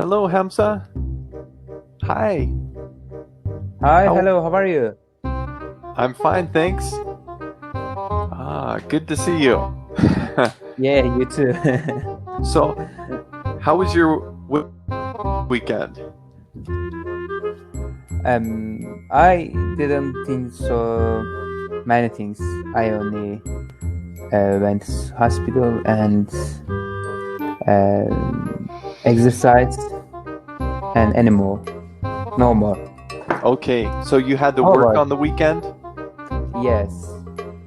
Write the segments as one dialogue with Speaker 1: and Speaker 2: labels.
Speaker 1: Hello, Hamza. Hi.
Speaker 2: Hi,
Speaker 1: How?
Speaker 2: hello, how are you?
Speaker 1: I'm fine, thanks. Good to see you.
Speaker 2: Yeah, you too.
Speaker 1: So, how was your weekend?
Speaker 2: I didn't think so many things. I only went to hospital and exercise and anymore. No more.
Speaker 1: Okay, so you had to
Speaker 2: How
Speaker 1: work
Speaker 2: about?
Speaker 1: on the weekend?
Speaker 2: Yes.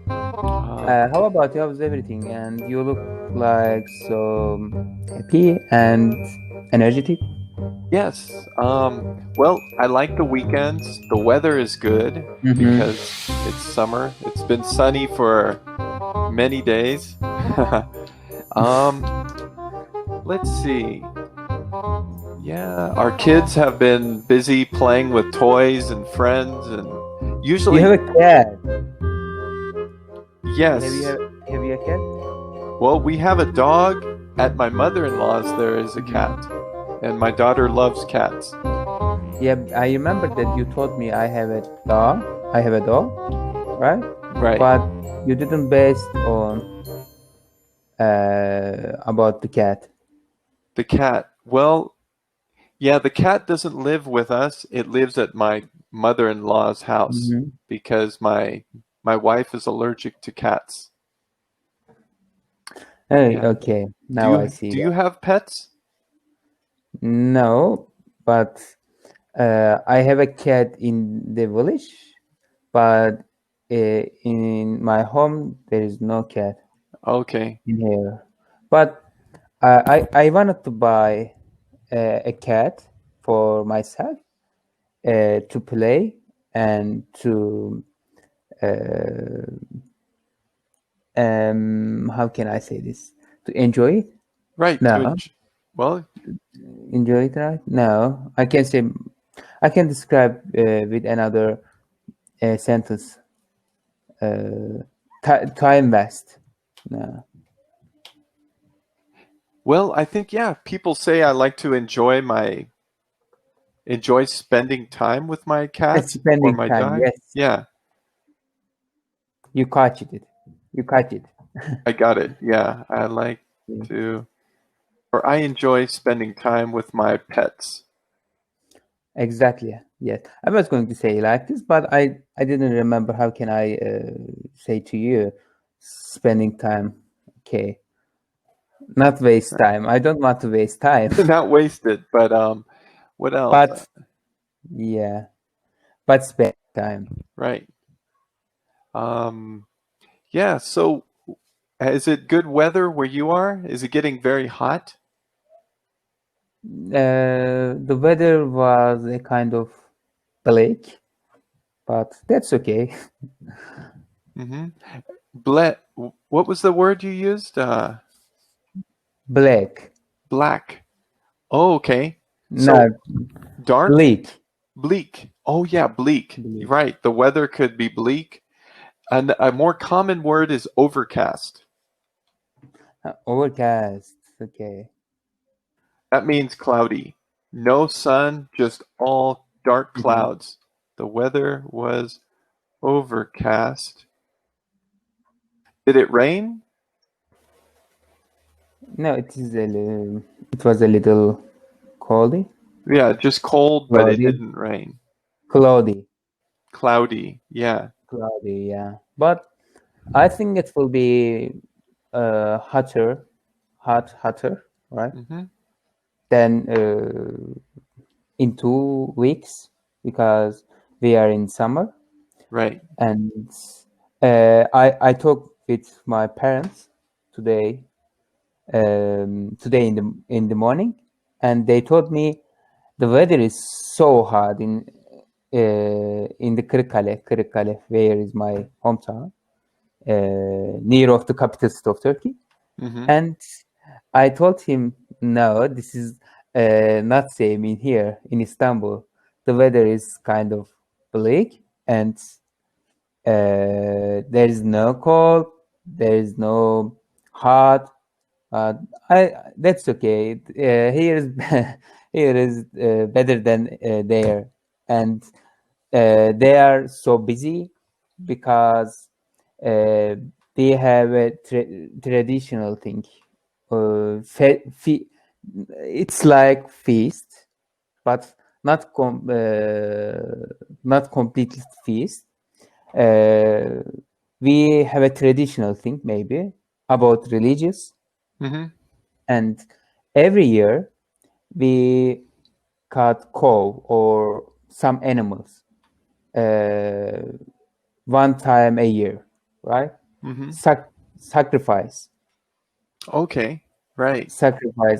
Speaker 1: Uh,
Speaker 2: How about you? How's everything? And you look like so happy and energetic.
Speaker 1: yes. Well, I like the weekends. The weather is good
Speaker 2: Mm-hmm.
Speaker 1: because it's summer. It's been sunny for many days. um, let's see. Yeah, our kids have been busy playing with toys and friends, and
Speaker 2: You
Speaker 1: usually,
Speaker 2: have a cat.
Speaker 1: yes.
Speaker 2: Have you a cat?
Speaker 1: Well, we have a dog. At my mother-in-law's, there is a cat, and my daughter loves cats.
Speaker 2: Yeah, I remember that you told me I have a dog. I have a dog, right?
Speaker 1: Right.
Speaker 2: But you didn't based on about the cat.
Speaker 1: The cat. Well, yeah, the cat doesn't live with us. It lives at my mother-in-law's house
Speaker 2: Mm-hmm.
Speaker 1: because my wife is allergic to cats.
Speaker 2: Hey,
Speaker 1: Yeah.
Speaker 2: okay,
Speaker 1: Do
Speaker 2: now I
Speaker 1: you
Speaker 2: see
Speaker 1: do
Speaker 2: that.
Speaker 1: you have pets?
Speaker 2: No, but I have a cat in the village, but in my home there is no cat
Speaker 1: Okay.
Speaker 2: in here. But I wanted to buy a cat for myself to play and to uh, how can I say this? To enjoy it?
Speaker 1: Right.
Speaker 2: No,
Speaker 1: Well,
Speaker 2: enjoy it, right? No, I can say I can describe with another sentence. Time vest. No.
Speaker 1: well, I think yeah, people say I like to enjoy spending time with my cat or
Speaker 2: Spending
Speaker 1: my
Speaker 2: time.
Speaker 1: dog.
Speaker 2: Yes,
Speaker 1: Yeah,
Speaker 2: you catch it. You catch it.
Speaker 1: I got it. Yeah, I like
Speaker 2: Yeah.
Speaker 1: to or I enjoy spending time with my pets.
Speaker 2: Exactly. Yes, I was going to say like this, but I didn't remember. How can I say to you, spending time? Okay, not waste time. I don't want to waste time.
Speaker 1: Not wasted, but what else?
Speaker 2: But yeah, but spend time.
Speaker 1: Right. Um, yeah, so is it good weather where you are? Is it getting very hot?
Speaker 2: The weather was a kind of bleak, but that's okay.
Speaker 1: Mm-hmm. Ble what was the word you used?
Speaker 2: Black.
Speaker 1: Black. Oh, okay.
Speaker 2: No,
Speaker 1: So dark,
Speaker 2: bleak.
Speaker 1: bleak. Oh, yeah, bleak. You're
Speaker 2: Bleak.
Speaker 1: right. The weather could be bleak. And a more common word is overcast.
Speaker 2: Overcast. Okay.
Speaker 1: That means cloudy. No sun, just all dark
Speaker 2: Mhm.
Speaker 1: clouds. The weather was overcast. Did it rain?
Speaker 2: No, it was a little cloudy.
Speaker 1: Yeah, just cold, but it
Speaker 2: Cloudy.
Speaker 1: didn't rain.
Speaker 2: Cloudy.
Speaker 1: Cloudy. Yeah.
Speaker 2: Cloudy, yeah. But I think it will be hotter, right?
Speaker 1: Hmm.
Speaker 2: Then in 2 weeks because we are in summer.
Speaker 1: Right.
Speaker 2: And I talked with my parents today today in the morning, and they told me the weather is so hard in the Kırıkkale, where is my hometown, near of the capital city of Turkey.
Speaker 1: Hmm.
Speaker 2: And I told him, no, this is not same in here in Istanbul. The weather is kind of bleak, and there is no cold, there is no hot. Uh, I That's okay. Here is here is better than there, and they are so busy because they have a traditional thing. It's like feast, but not not completely feast. We have a traditional thing maybe about religious,
Speaker 1: Mm-hmm.
Speaker 2: and every year we cut cow or some animals one time a year, right?
Speaker 1: Mm-hmm.
Speaker 2: Sacrifice
Speaker 1: Okay. Right.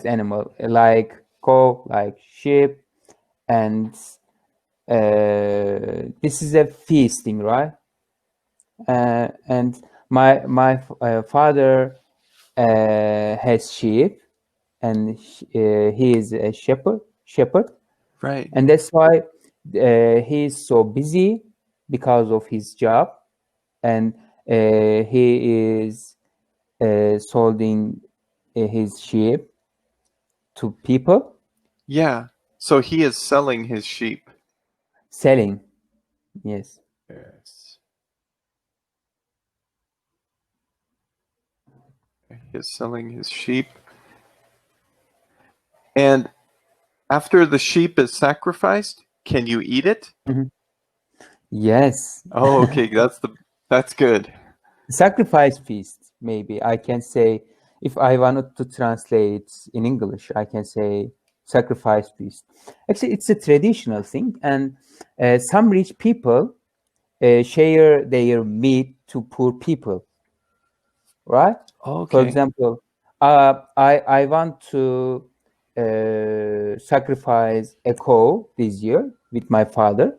Speaker 2: animal like cow, like sheep, and this is a feasting, right? And my father has sheep, and he is a shepherd,
Speaker 1: Right.
Speaker 2: and that's why he is so busy because of his job, and he is selling his sheep to people,
Speaker 1: Yeah. So he is selling his sheep.
Speaker 2: selling. Yes.
Speaker 1: Yes. He is selling his sheep. And after the sheep is sacrificed, can you eat it?
Speaker 2: Mhm. Yes.
Speaker 1: Oh, okay. That's good.
Speaker 2: Sacrifice feast, maybe I can say, if I wanted to translate in English, I can say sacrifice feast. Actually, it's a traditional thing, and some rich people share their meat to poor people, right? For
Speaker 1: Okay.
Speaker 2: example, I want to sacrifice a cow this year with my father,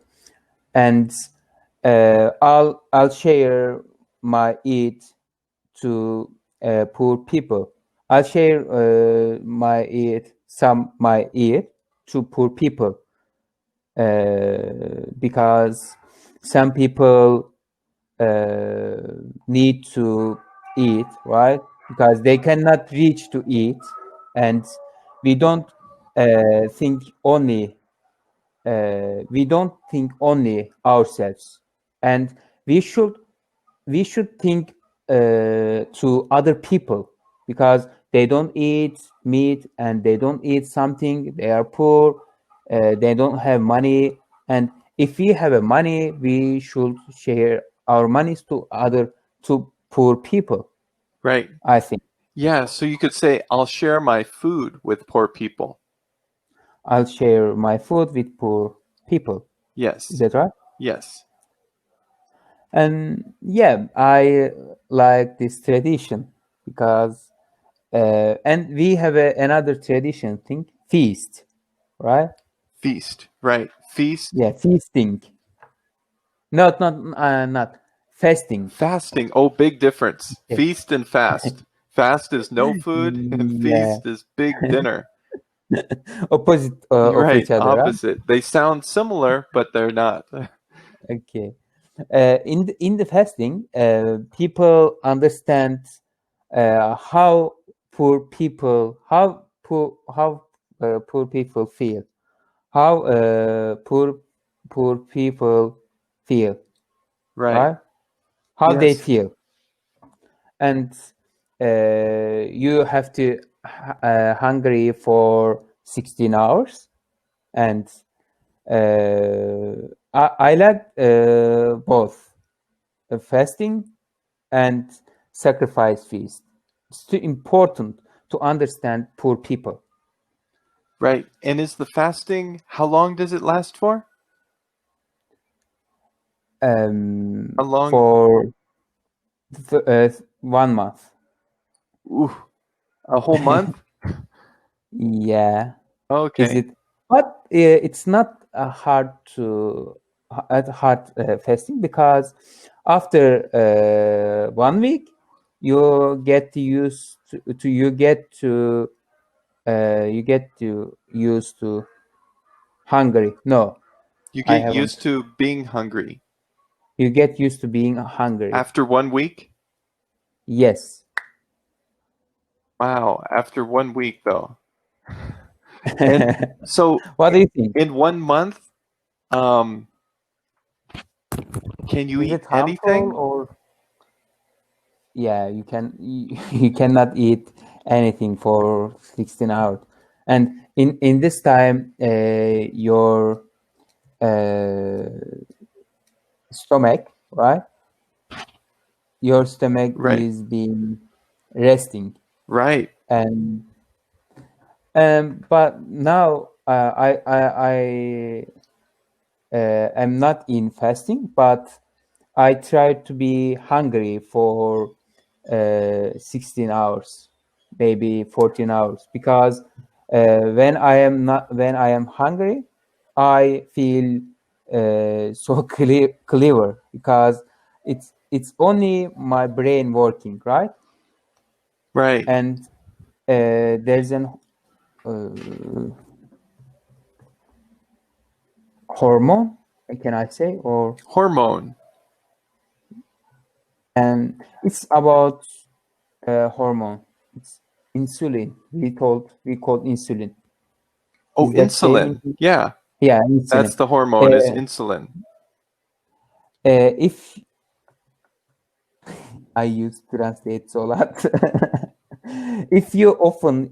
Speaker 2: and I'll share my eat to poor people. I'll share my eat to poor people because some people need to eat, right? Because they cannot reach to eat, and we don't think only ourselves, and we should think to other people because they don't eat meat and they don't eat something. They are poor. They don't have money, and if we have a money, we should share our monies to poor people.
Speaker 1: Right.
Speaker 2: I think
Speaker 1: Yeah. So you could say, I'll share my food with poor people.
Speaker 2: I'll share my food with poor people.
Speaker 1: Yes.
Speaker 2: Is that right?
Speaker 1: Yes.
Speaker 2: And yeah, I like this tradition because and we have another tradition thing, feast, right?
Speaker 1: Feast. Right. Feast.
Speaker 2: Yeah, feasting. Not fasting.
Speaker 1: Fasting. Oh, big difference.
Speaker 2: Yeah.
Speaker 1: Feast and fast. Fast is no food, and
Speaker 2: Yeah.
Speaker 1: feast is big dinner.
Speaker 2: Opposite of
Speaker 1: Right.
Speaker 2: each other, huh?
Speaker 1: Opposite. They sound similar, but they're not.
Speaker 2: Okay. In the fasting, people understand how poor people feel, how poor people feel,
Speaker 1: Right.
Speaker 2: right? How they
Speaker 1: Yes.
Speaker 2: feel, and you have to hungry for 16 hours, and I like both fasting and sacrifice feast. It's too important to understand poor people.
Speaker 1: Right. And is the fasting, how long does it last for? How long?
Speaker 2: For 1 month.
Speaker 1: Ooh, a whole month?
Speaker 2: Yeah, is
Speaker 1: Okay.
Speaker 2: it? But it's not hard fasting because after 1 week you get used to you get to used to hungry. No,
Speaker 1: You
Speaker 2: I
Speaker 1: get used
Speaker 2: haven't.
Speaker 1: to being hungry.
Speaker 2: You get used to being hungry.
Speaker 1: After 1 week?
Speaker 2: Yes.
Speaker 1: Wow. After 1 week, though. And so
Speaker 2: What do you think?
Speaker 1: in 1 month, can you
Speaker 2: Is
Speaker 1: eat
Speaker 2: it harmful
Speaker 1: anything?
Speaker 2: or yeah, you cannot eat anything for 16 hours. And in this time your stomach, right? Your stomach
Speaker 1: Right.
Speaker 2: is being resting.
Speaker 1: Right.
Speaker 2: And but now I am not in fasting, but I try to be hungry for 16 hours, maybe 14 hours, because when I am hungry, I feel so clever because it's only my brain working, right?
Speaker 1: Right.
Speaker 2: And there's an hormone, can I say, or
Speaker 1: Hormone.
Speaker 2: and it's about hormone. It's insulin. We call insulin.
Speaker 1: Oh,
Speaker 2: Is that same?
Speaker 1: insulin. Yeah.
Speaker 2: Yeah,
Speaker 1: That's
Speaker 2: insulin.
Speaker 1: the hormone is insulin.
Speaker 2: If I use translate a lot, if you often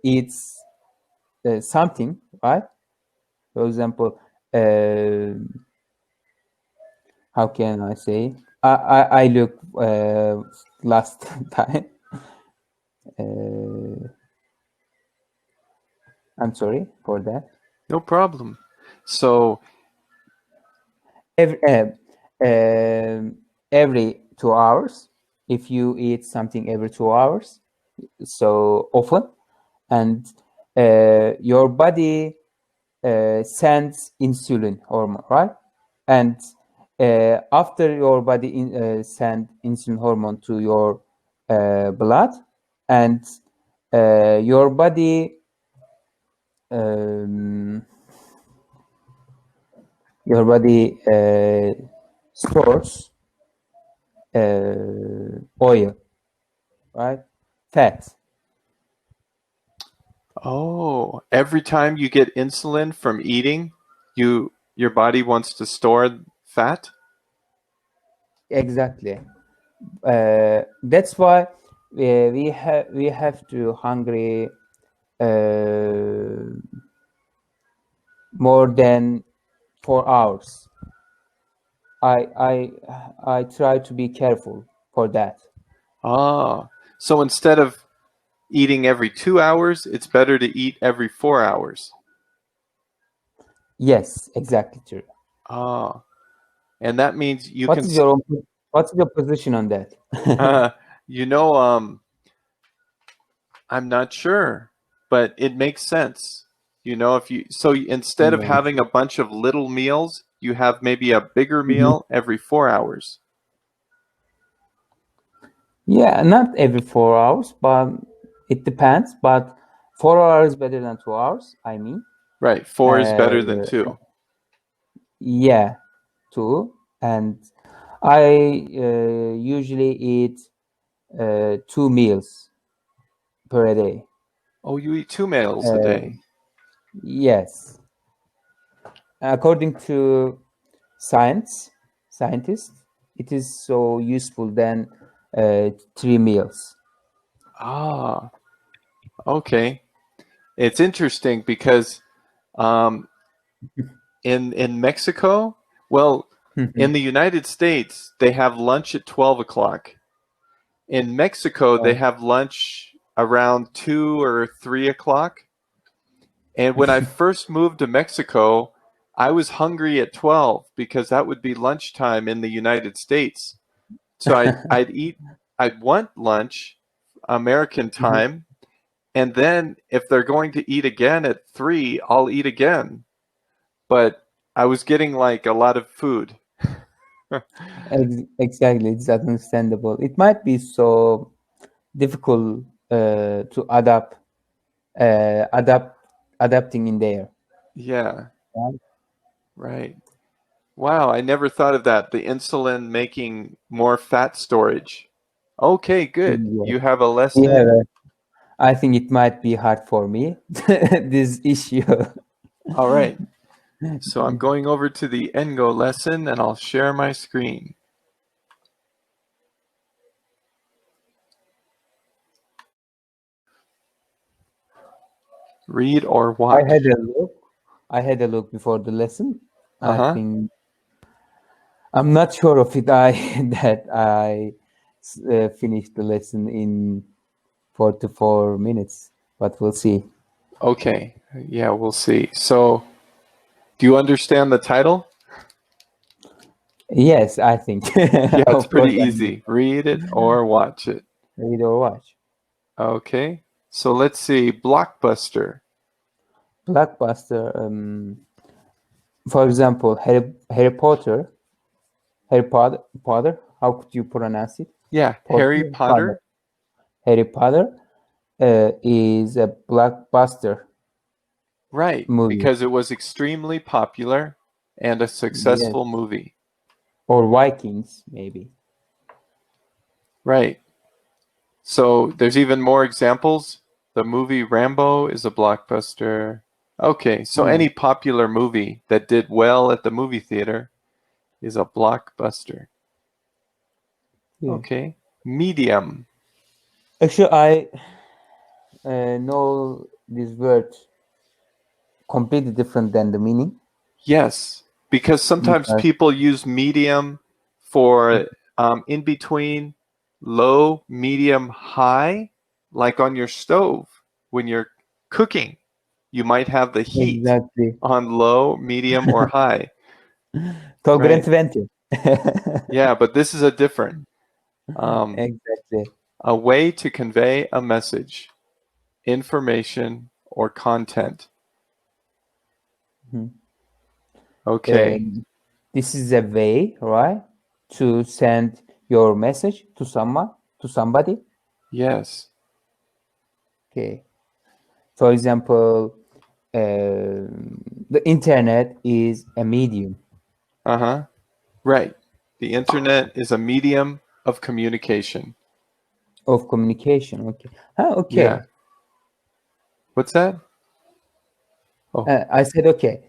Speaker 2: eat something, right? For example, how can I say? I look last time. I'm sorry for that.
Speaker 1: No problem. So
Speaker 2: Every 2 hours, if you eat something every 2 hours, so often, and your body sends insulin hormone, right? And after your body send insulin hormone to your blood, and your body stores oil, right? Fat.
Speaker 1: oh, every time you get insulin from eating, your body wants to store fat?
Speaker 2: Exactly. That's why we have to hungry more than 4 hours. I try to be careful for that.
Speaker 1: Ah. So instead of eating every 2 hours, it's better to eat every 4 hours.
Speaker 2: Yes, exactly true.
Speaker 1: Ah. And that means you
Speaker 2: What
Speaker 1: can
Speaker 2: is your what's your position on that?
Speaker 1: you know I'm not sure, but it makes sense. You know, if you so instead of
Speaker 2: Yeah.
Speaker 1: having a bunch of little meals, you have maybe a bigger
Speaker 2: Mhm.
Speaker 1: meal every 4 hours.
Speaker 2: Yeah, not every 4 hours, but it depends. But 4 hours better than 2 hours, I mean.
Speaker 1: Right, 4 is
Speaker 2: Uh,
Speaker 1: better than 2.
Speaker 2: yeah, two. And I usually eat 2 meals per day.
Speaker 1: Oh, you eat 2 meals a
Speaker 2: Uh,
Speaker 1: day.
Speaker 2: yes, according to scientists, it is so useful than 3 meals.
Speaker 1: Ah, okay. It's interesting because um, in Mexico, well, in the United States, they have lunch at 12 o'clock. In Mexico, they
Speaker 2: Oh.
Speaker 1: have lunch around 2 or 3 o'clock. And when I first moved to Mexico, I was hungry at 12 because that would be lunchtime in the United States. So I'd want lunch, American time, and then if they're going to eat again at 3, I'll eat again. But I was getting like a lot of food.
Speaker 2: Exactly, it's understandable. It might be so difficult to uh, adapt, adapting in there.
Speaker 1: Yeah,
Speaker 2: Right?
Speaker 1: right. Wow, I never thought of that. The insulin making more fat storage. Okay, good.
Speaker 2: Yeah.
Speaker 1: You have a
Speaker 2: We have
Speaker 1: lesson.
Speaker 2: I think it might be hard for me, this issue.
Speaker 1: All right. So I'm going over to the Engo lesson and I'll share my screen. Read or watch.
Speaker 2: I had a look before the lesson.
Speaker 1: Uh-huh.
Speaker 2: I think I'm not sure of it. That I finished the lesson in 44 minutes, but we'll see.
Speaker 1: Okay. Yeah, we'll see. So, do you understand the title?
Speaker 2: Yes, I think.
Speaker 1: Yeah, it's
Speaker 2: Of
Speaker 1: pretty
Speaker 2: course,
Speaker 1: easy. Read it or watch it.
Speaker 2: read or watch.
Speaker 1: Okay. So let's see. Blockbuster.
Speaker 2: Blockbuster. For example, Harry Potter. Potter. How could you pronounce it?
Speaker 1: Yeah, Harry Potter.
Speaker 2: Harry Potter is a blockbuster.
Speaker 1: Right,
Speaker 2: movie.
Speaker 1: because it was extremely popular and a successful movie.
Speaker 2: Or Vikings, maybe.
Speaker 1: Right. So there's even more examples. The movie Rambo is a blockbuster. Okay, so any popular movie that did well at the movie theater is a blockbuster.
Speaker 2: Yeah.
Speaker 1: Okay. Medium.
Speaker 2: Actually, I know this word completely different than the meaning.
Speaker 1: Yes, because sometimes people use medium for in between low, medium, high, like on your stove when you're cooking. You might have the heat on low, medium, or high.
Speaker 2: Right? 20.
Speaker 1: Yeah, but this is a different.
Speaker 2: Exactly.
Speaker 1: A way to convey a message, information, or content. Okay.
Speaker 2: This is a way, right, to send your message to somebody.
Speaker 1: Yes.
Speaker 2: Okay. For example, the internet is a medium.
Speaker 1: Uh-huh. Right. The internet is a medium of communication.
Speaker 2: Of communication. Okay. Okay.
Speaker 1: Yeah. What's that? Oh.
Speaker 2: I said okay.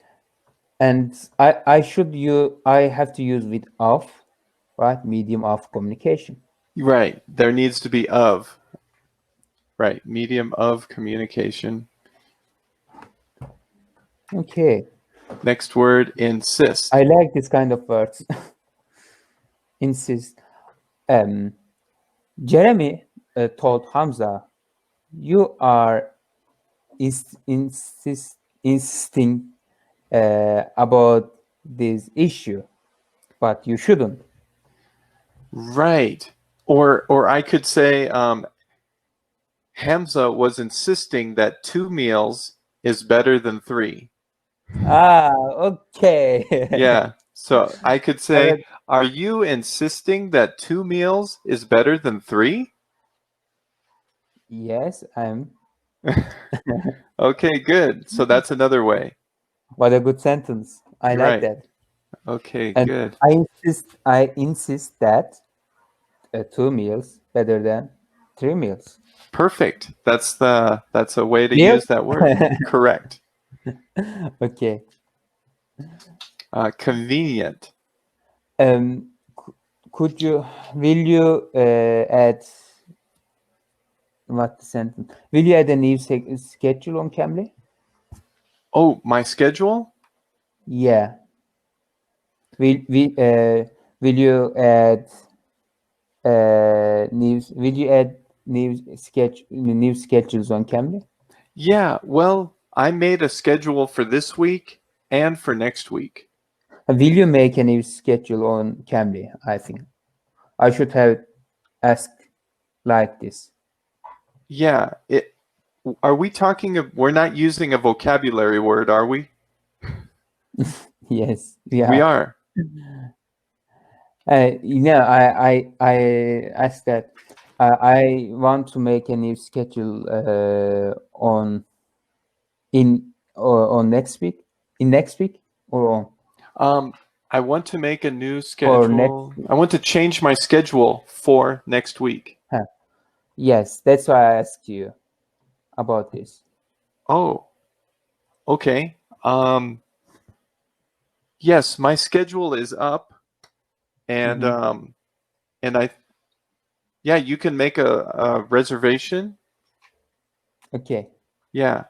Speaker 2: And I have to use with of, right? Medium of communication.
Speaker 1: Right. There needs to be of. Right. Medium of communication.
Speaker 2: Okay.
Speaker 1: Next word, insist.
Speaker 2: I like this kind of words. Insist. Jeremy told Hamza, you are insisting about this issue, but you shouldn't.
Speaker 1: Right. Or I could say Hamza was insisting that 2 meals is better than 3.
Speaker 2: Okay.
Speaker 1: Yeah. So I could say, are you insisting that 2 meals is better than 3?
Speaker 2: Yes, I'm.
Speaker 1: Okay, good. So that's another way.
Speaker 2: What a good sentence. I like that.
Speaker 1: Okay,
Speaker 2: and
Speaker 1: good.
Speaker 2: I insist that 2 meals better than 3 meals.
Speaker 1: Perfect. That's a way to use that word. Correct.
Speaker 2: Okay.
Speaker 1: Convenient.
Speaker 2: Will you add what sentence? Will you add a new schedule on Cambly?
Speaker 1: Oh, my schedule?
Speaker 2: Yeah. Will you add new schedules on Cambly?
Speaker 1: Yeah, well, I made a schedule for this week and for next week.
Speaker 2: Will you make a new schedule on Cambly? I think I should have asked like this.
Speaker 1: Yeah, are we talking of, we're not using a vocabulary word, are we?
Speaker 2: Yes,
Speaker 1: we are.
Speaker 2: I asked that. I want to make a new schedule on next week. In next week or
Speaker 1: on? I want to make a new schedule. I want to change my schedule for next week.
Speaker 2: Yes, that's why I asked you. about this.
Speaker 1: Oh, okay. Yes, my schedule is up, and yeah, you can make a reservation.
Speaker 2: Okay.
Speaker 1: Yeah.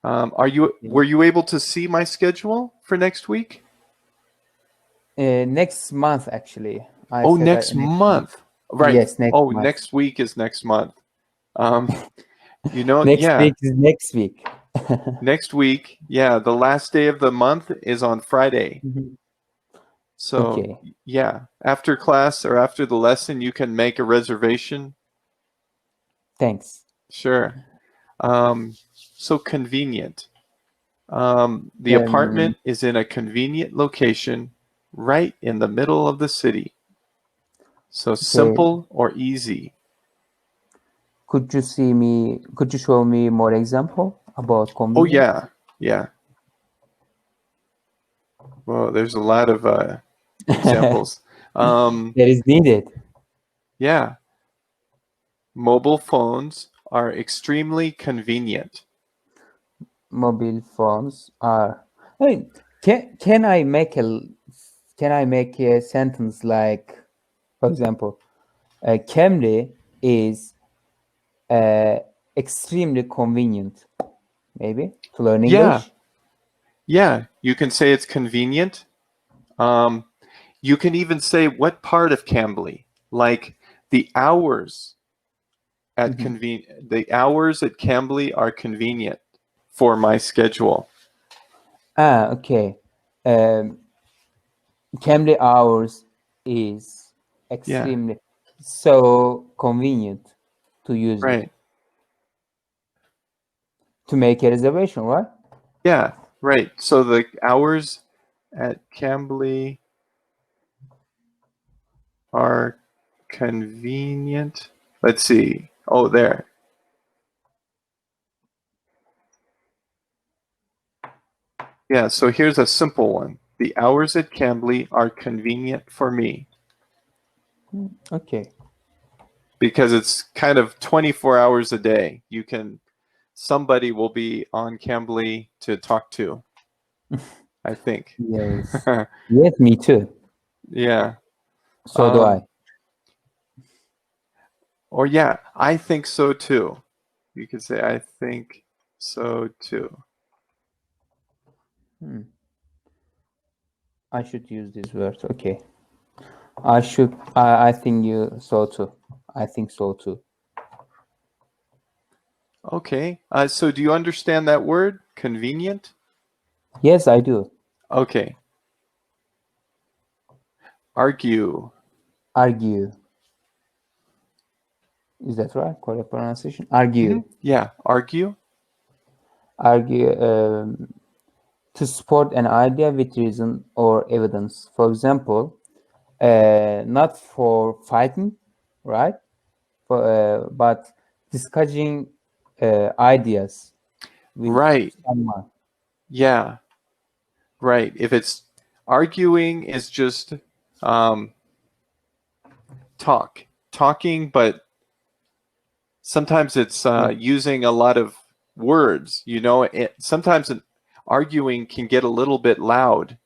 Speaker 1: Were you able to see my schedule for next week?
Speaker 2: Next month, actually.
Speaker 1: Oh, next month. Right.
Speaker 2: Yes, next month.
Speaker 1: Next week is next month. You know,
Speaker 2: Next
Speaker 1: yeah.
Speaker 2: week is next week.
Speaker 1: Next week, yeah, the last day of the month is on Friday. So,
Speaker 2: Okay.
Speaker 1: yeah, after class or after the lesson, you can make a reservation.
Speaker 2: Thanks.
Speaker 1: Sure. So convenient. The apartment is in a convenient location right in the middle of the city. So simple or easy.
Speaker 2: Could you show me more example about convenient?
Speaker 1: Oh, yeah. Yeah. Well, there's a lot of examples.
Speaker 2: That is needed.
Speaker 1: Yeah. Mobile phones are extremely convenient.
Speaker 2: Mobile phones are. Can I make a sentence like, for example, Cambly is extremely convenient, maybe, to learn English?
Speaker 1: Yeah, you can say it's convenient. You can even say what part of Cambly, like the hours at the hours at Cambly are convenient for my schedule.
Speaker 2: Okay. Cambly hours is extremely so convenient to use it. To make a reservation, right?
Speaker 1: Yeah, right. So the hours at Cambly are convenient. Let's see. Oh, there. Yeah, so here's a simple one. The hours at Cambly are convenient for me.
Speaker 2: Okay.
Speaker 1: Because it's kind of 24 hours a day. Somebody will be on Cambly to talk to, I think.
Speaker 2: Yes. Yes, me too.
Speaker 1: Yeah.
Speaker 2: So do I.
Speaker 1: Or yeah, I think so too. You could say, I think so too.
Speaker 2: I should use this word. Okay. I think you so too. I think so too.
Speaker 1: Okay. So do you understand that word, convenient?
Speaker 2: Yes, I do.
Speaker 1: Okay. Argue.
Speaker 2: Argue. Is that right? Correct pronunciation? Argue.
Speaker 1: Yeah, argue.
Speaker 2: Argue to support an idea with reason or evidence. For example, not for fighting, right? But discussing ideas with someone.
Speaker 1: Yeah. Right. If it's arguing is just talking, but sometimes it's using a lot of words, you know. Sometimes arguing can get a little bit loud.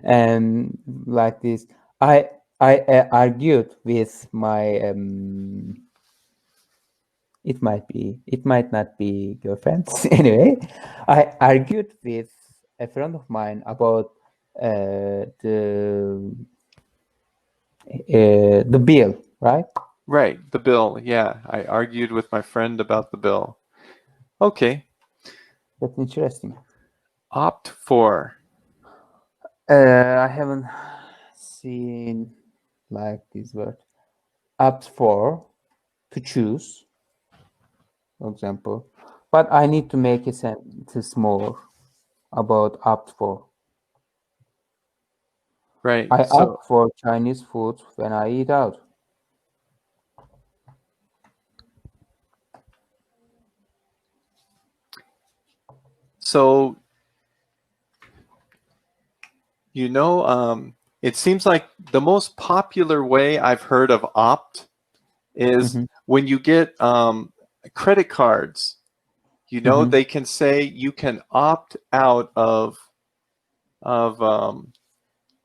Speaker 2: And like this, I argued with my it might not be girlfriends. Anyway, I argued with a friend of mine about the bill, right?
Speaker 1: Right, the bill. Yeah, I argued with my friend about the bill. Okay.
Speaker 2: That's interesting.
Speaker 1: Opt for.
Speaker 2: I haven't seen like this word. Opt for, to choose, for example. But I need to make a sentence more about opt for.
Speaker 1: Right.
Speaker 2: I opt for Chinese food when I eat out.
Speaker 1: So, you know, it seems like the most popular way I've heard of opt is when you get credit cards, you know, they can say you can opt out of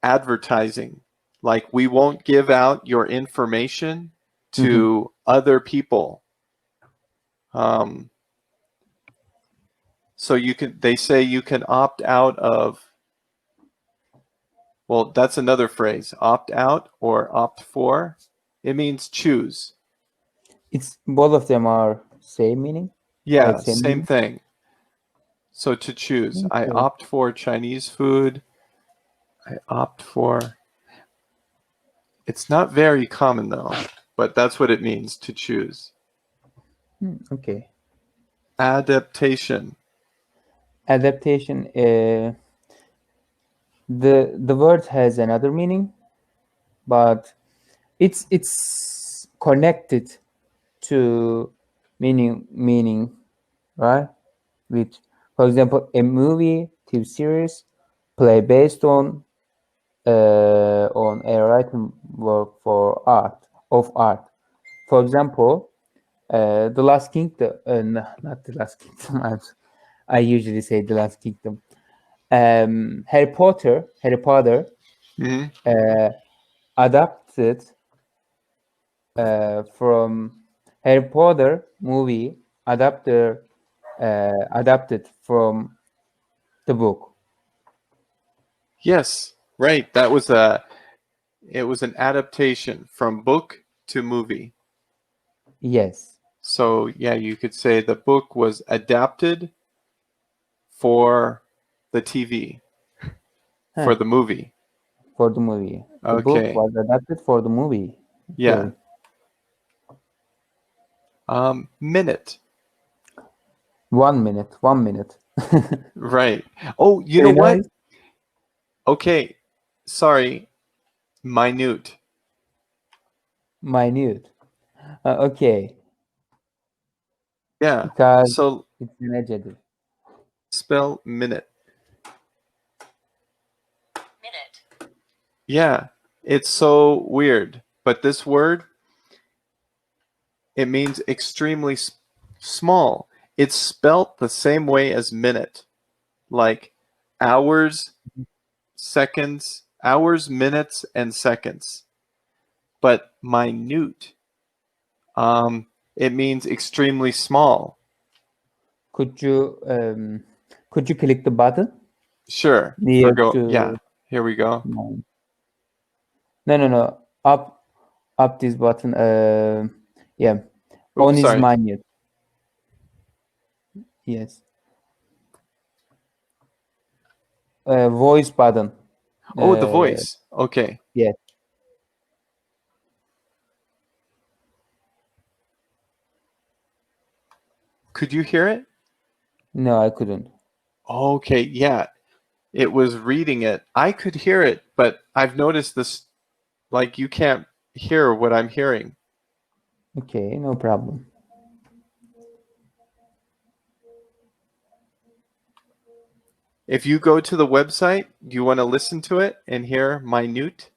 Speaker 1: advertising. Like, we won't give out your information to other people. So they say you can opt out of, well, that's another phrase, opt out or opt for. It means choose.
Speaker 2: It's both of them are same meaning?
Speaker 1: Yeah,
Speaker 2: Like
Speaker 1: same
Speaker 2: meaning?
Speaker 1: thing. So to choose, I
Speaker 2: Okay.
Speaker 1: opt for Chinese food. I opt for, it's not very common though, but that's what it means to choose.
Speaker 2: Okay.
Speaker 1: Adaptation.
Speaker 2: Adaptation. The word has another meaning, but it's connected to meaning, right? With, for example, a movie, TV series, play based on a writing work for art. For example, The Last Kingdom. Not The Last Kingdom. I usually say The Last Kingdom. Harry Potter adapted from Harry Potter movie adapted from the book.
Speaker 1: Yes, right. It was an adaptation from book to movie.
Speaker 2: Yes.
Speaker 1: So yeah, you could say the book was adapted for the TV, for the movie.
Speaker 2: For the movie. The book
Speaker 1: Okay.
Speaker 2: was adapted for the movie.
Speaker 1: Yeah. Minute.
Speaker 2: 1 minute.
Speaker 1: Right. Oh, you
Speaker 2: Very
Speaker 1: know what?
Speaker 2: nice.
Speaker 1: Okay. Sorry. Minute.
Speaker 2: Minute. Okay.
Speaker 1: Yeah.
Speaker 2: Because
Speaker 1: So
Speaker 2: it's an adjective.
Speaker 1: spell minute.
Speaker 3: Minute.
Speaker 1: Yeah. It's so weird. But this word, it means extremely small. It's spelt the same way as minute. Like hours, seconds, hours, minutes, and seconds. But minute, it means extremely small.
Speaker 2: Could you click the button
Speaker 1: Sure.
Speaker 2: near to?
Speaker 1: Yeah. Here we go.
Speaker 2: No. Up this button. Yeah. On is
Speaker 1: Sorry.
Speaker 2: minute. Yes. Voice button.
Speaker 1: Oh, the voice. Okay.
Speaker 2: Yes.
Speaker 1: Could you hear it?
Speaker 2: No, I couldn't.
Speaker 1: Okay. Yeah. It was reading it. I could hear it, but I've noticed this, like, you can't hear what I'm hearing.
Speaker 2: Okay, no problem.
Speaker 1: If you go to the website, do you want to listen to it and hear minute?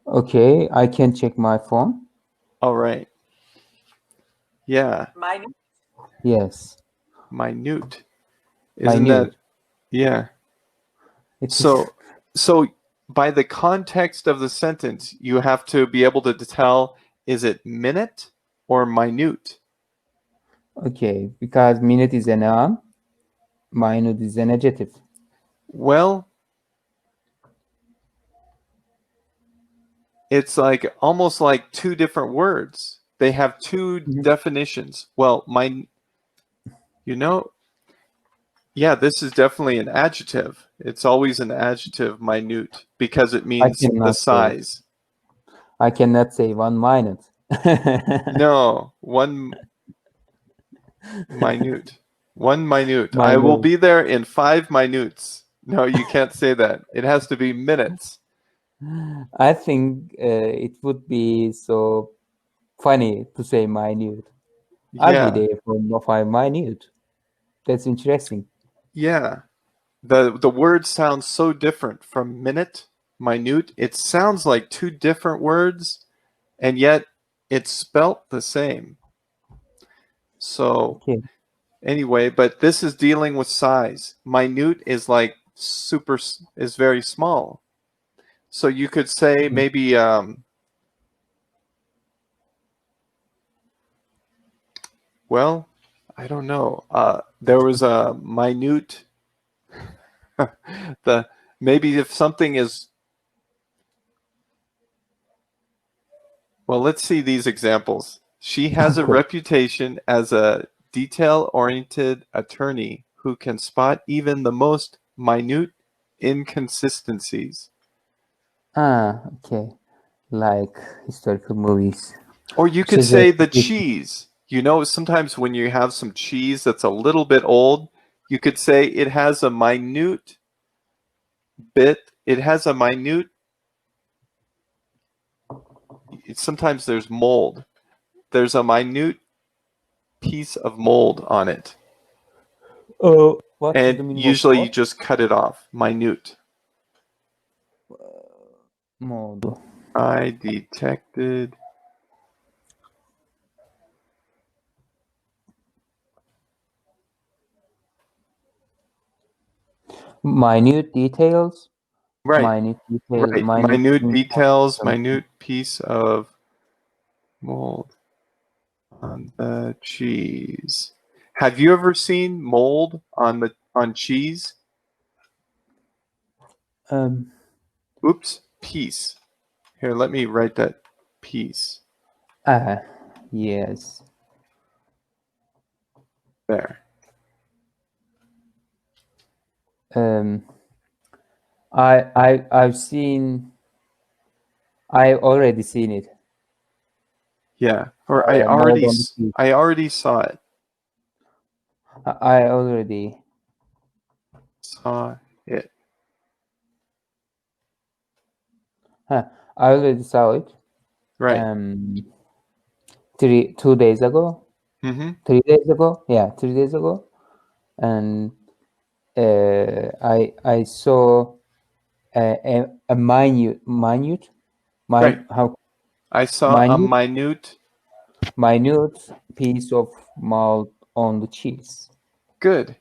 Speaker 2: Okay, I can check my phone.
Speaker 1: All right. Yeah.
Speaker 3: Minute.
Speaker 2: Yes.
Speaker 1: Minute. Isn't
Speaker 2: Minute.
Speaker 1: that? Yeah.
Speaker 2: It's
Speaker 1: So by the context of the sentence, you have to be able to tell, is it minute or minute?
Speaker 2: okay, because minute is a noun, minute is an adjective.
Speaker 1: Well, it's like almost like two different words. They have two definitions. Well, yeah, this is definitely an adjective. It's always an adjective, minute, because it means the
Speaker 2: cannot say.
Speaker 1: size.
Speaker 2: I cannot say 1 minute.
Speaker 1: No, one minute. 1 minute. I
Speaker 2: Minute.
Speaker 1: will be there in 5 minutes. No, you can't say that. It has to be minutes.
Speaker 2: I think it would be so funny to say minute. I'll
Speaker 1: Yeah.
Speaker 2: be there for 5 minute. That's interesting.
Speaker 1: Yeah. The word sounds so different from minute, minute. It sounds like two different words, and yet it's spelt the same. So
Speaker 2: Okay.
Speaker 1: anyway, but this is dealing with size. Minute is like is very small. So you could say maybe well, I don't know. There was a minute maybe if something is, well, let's see these examples. She has a
Speaker 2: Okay.
Speaker 1: reputation as a detail-oriented attorney who can spot even the most minute inconsistencies.
Speaker 2: Okay. Like historical movies.
Speaker 1: Or you could
Speaker 2: She's a
Speaker 1: say the cheese. You know, sometimes when you have some cheese that's a little bit old, you could say it has a minute sometimes there's mold. There's a minute piece of mold on it.
Speaker 2: What is the
Speaker 1: And
Speaker 2: meaning of
Speaker 1: usually you
Speaker 2: mold?
Speaker 1: just cut it off. Minute.
Speaker 2: Mold.
Speaker 1: I detected
Speaker 2: Minute details.
Speaker 1: right.
Speaker 2: Minute detail.
Speaker 1: Right.
Speaker 2: Minute.
Speaker 1: Minute details, minute piece of mold on the cheese. Have you ever seen mold on cheese? Oops, piece. Here, let me write that piece.
Speaker 2: Yes.
Speaker 1: There.
Speaker 2: I've seen. I already seen it.
Speaker 1: Yeah. Or
Speaker 2: Mold on the cheese.
Speaker 1: I already saw it.
Speaker 2: I already.
Speaker 1: Saw it.
Speaker 2: I already saw it.
Speaker 1: Right.
Speaker 2: 2 days ago.
Speaker 1: Mm-hmm.
Speaker 2: 3 days ago. Yeah, 3 days ago, and I saw a minute.
Speaker 1: Right.
Speaker 2: How
Speaker 1: I saw a
Speaker 2: minute piece of mold on the cheese.
Speaker 1: good.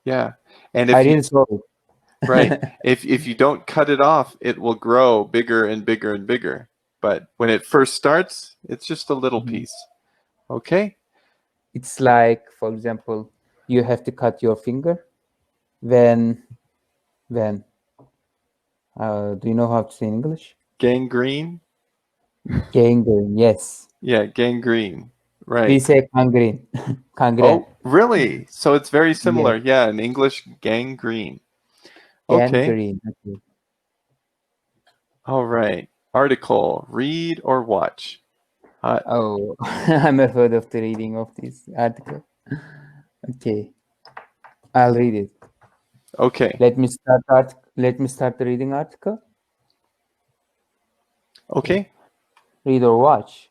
Speaker 1: Yeah. And
Speaker 2: I
Speaker 1: if you
Speaker 2: didn't saw it.
Speaker 1: right, if you don't cut it off, it will grow bigger and bigger and bigger. But when it first starts, it's just a little piece. Okay?
Speaker 2: It's like, for example, you have to cut your finger when do you know how to say in English?
Speaker 1: Gangrene?
Speaker 2: Gangrene. Yes.
Speaker 1: Yeah, gangrene.
Speaker 2: We
Speaker 1: Right.
Speaker 2: say gangrene. Gangrene.
Speaker 1: Oh, really? So it's very similar.
Speaker 2: Yeah.
Speaker 1: Yeah, in English, gangrene. Okay.
Speaker 2: Gangrene. Okay.
Speaker 1: All right. Article, read or watch.
Speaker 2: Oh, I'm afraid of the reading of this article. Okay, I'll read it.
Speaker 1: Okay.
Speaker 2: Let me start the reading article.
Speaker 1: Okay.
Speaker 2: Read or watch.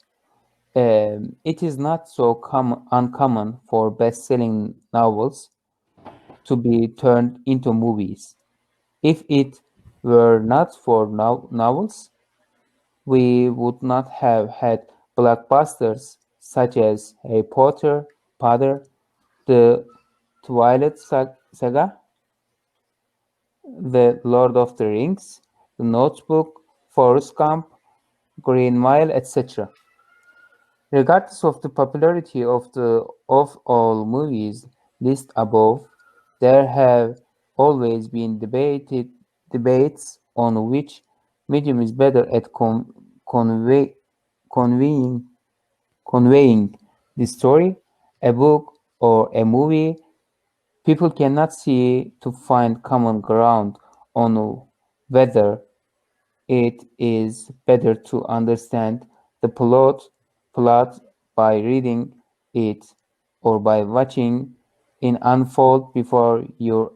Speaker 2: It is not so uncommon for best-selling novels to be turned into movies. If it were not for novels, we would not have had blockbusters such as Harry Potter, the Twilight Saga, The Lord of the Rings, The Notebook, Forrest Gump, Green Mile, etc. Regardless of the popularity of all movies listed above, there have always been debates on which medium is better at conveying the story, a book or a movie. People cannot seem to find common ground on whether it is better to understand the plot by reading it or by watching it unfold before your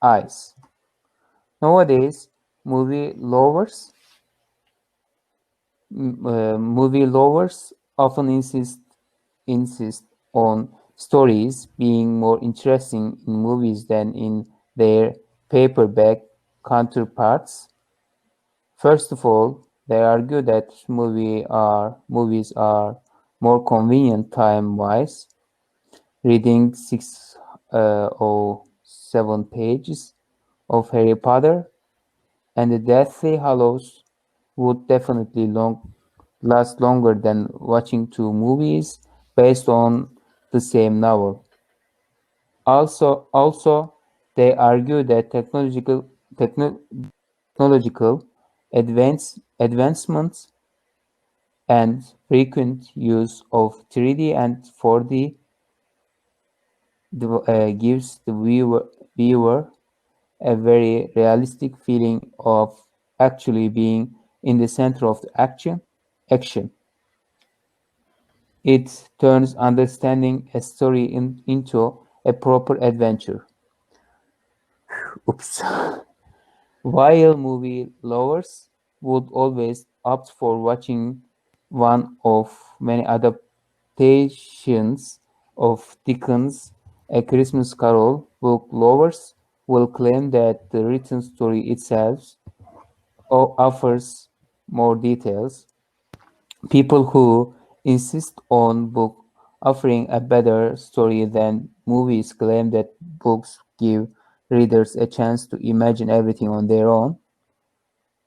Speaker 2: eyes. Nowadays, movie lovers often insist on stories being more interesting in movies than in their paperback counterparts. First of all, they argue that movies are more convenient time-wise, reading 607 pages of Harry Potter and the Deathly Hallows would definitely last longer than watching 2 movies based on the same novel. Also, they argue that technological advancements and frequent use of 3D and 4D gives the viewer a very realistic feeling of actually being in the center of the action. It turns understanding a story into a proper adventure. Oops. While movie lovers would always opt for watching one of many adaptations of Dickens' A Christmas Carol, book lovers will claim that the written story itself offers more details. People who insist on book offering a better story than movies claim that books give readers a chance to imagine everything on their own.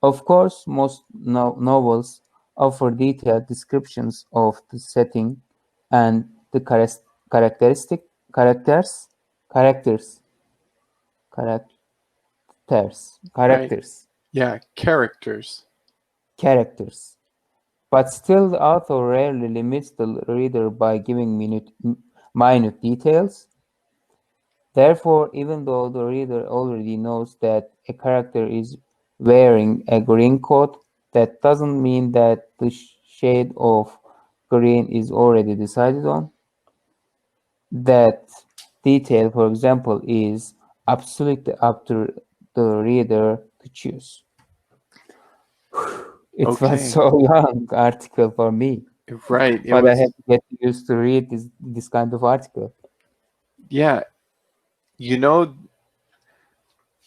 Speaker 2: Of course, most novels offer detailed descriptions of the setting and the characteristic characters characters characters
Speaker 1: Right.
Speaker 2: characters
Speaker 1: Yeah, characters.
Speaker 2: characters. But still, the author rarely limits the reader by giving minute details. Therefore, even though the reader already knows that a character is wearing a green coat, that doesn't mean that the shade of green is already decided on. That detail, for example, is absolutely up to the reader to choose. It was
Speaker 1: Okay.
Speaker 2: so long article for me.
Speaker 1: Right. It
Speaker 2: But I had
Speaker 1: was,
Speaker 2: to get used to read this kind of article.
Speaker 1: yeah. You know,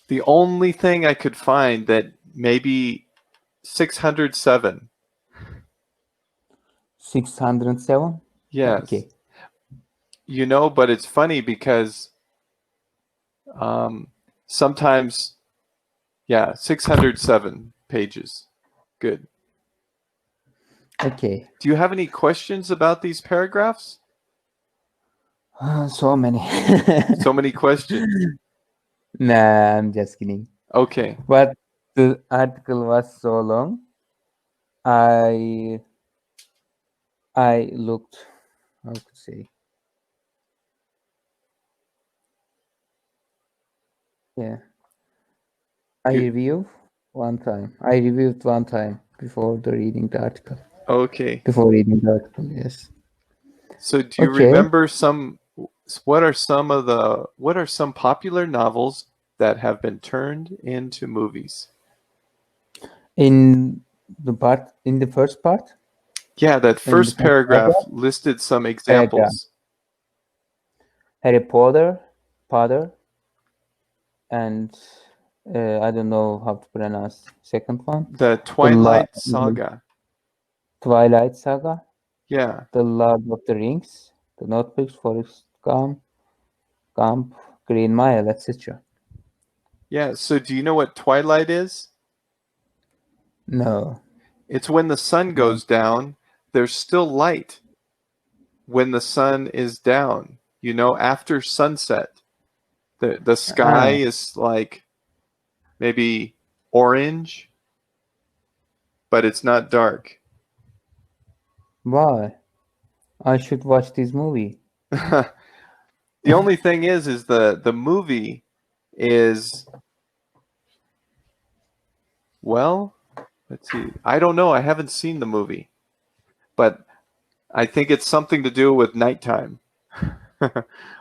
Speaker 1: the only thing I could find that maybe 607.
Speaker 2: 607?
Speaker 1: Yes.
Speaker 2: Okay.
Speaker 1: You know, but it's funny because sometimes, yeah, 607 pages. Good.
Speaker 2: Okay.
Speaker 1: Do you have any questions about these paragraphs?
Speaker 2: So many.
Speaker 1: So many questions.
Speaker 2: Nah, I'm just kidding.
Speaker 1: Okay.
Speaker 2: But the article was so long. I looked, how to say, yeah. I
Speaker 1: You,
Speaker 2: reviewed one time. I reviewed one time before reading the article.
Speaker 1: okay.
Speaker 2: Before reading the article, yes.
Speaker 1: So do you
Speaker 2: Okay.
Speaker 1: remember what are some popular novels that have been turned into movies?
Speaker 2: In the first part,
Speaker 1: Yeah, that
Speaker 2: in the
Speaker 1: first
Speaker 2: first
Speaker 1: paragraph
Speaker 2: paragraph,
Speaker 1: listed some
Speaker 2: paragraph.
Speaker 1: examples.
Speaker 2: Harry Potter, and I don't know how to pronounce second one.
Speaker 1: The
Speaker 2: The
Speaker 1: Twilight Saga.
Speaker 2: Twilight Saga,
Speaker 1: Yeah.
Speaker 2: The Lord of the Rings, The Notebooks, Forrest Gump, Green Mile, etc.
Speaker 1: Yeah. So do you know what twilight is?
Speaker 2: No.
Speaker 1: It's when the sun
Speaker 2: No.
Speaker 1: goes down, there's still light when the sun is down. You know, after sunset, the sky
Speaker 2: Ah,
Speaker 1: is like maybe orange, but it's not dark.
Speaker 2: why? I should watch this movie.
Speaker 1: The only thing is the movie is, well, let's see. I don't know. I haven't seen the movie, but I think it's something to do with nighttime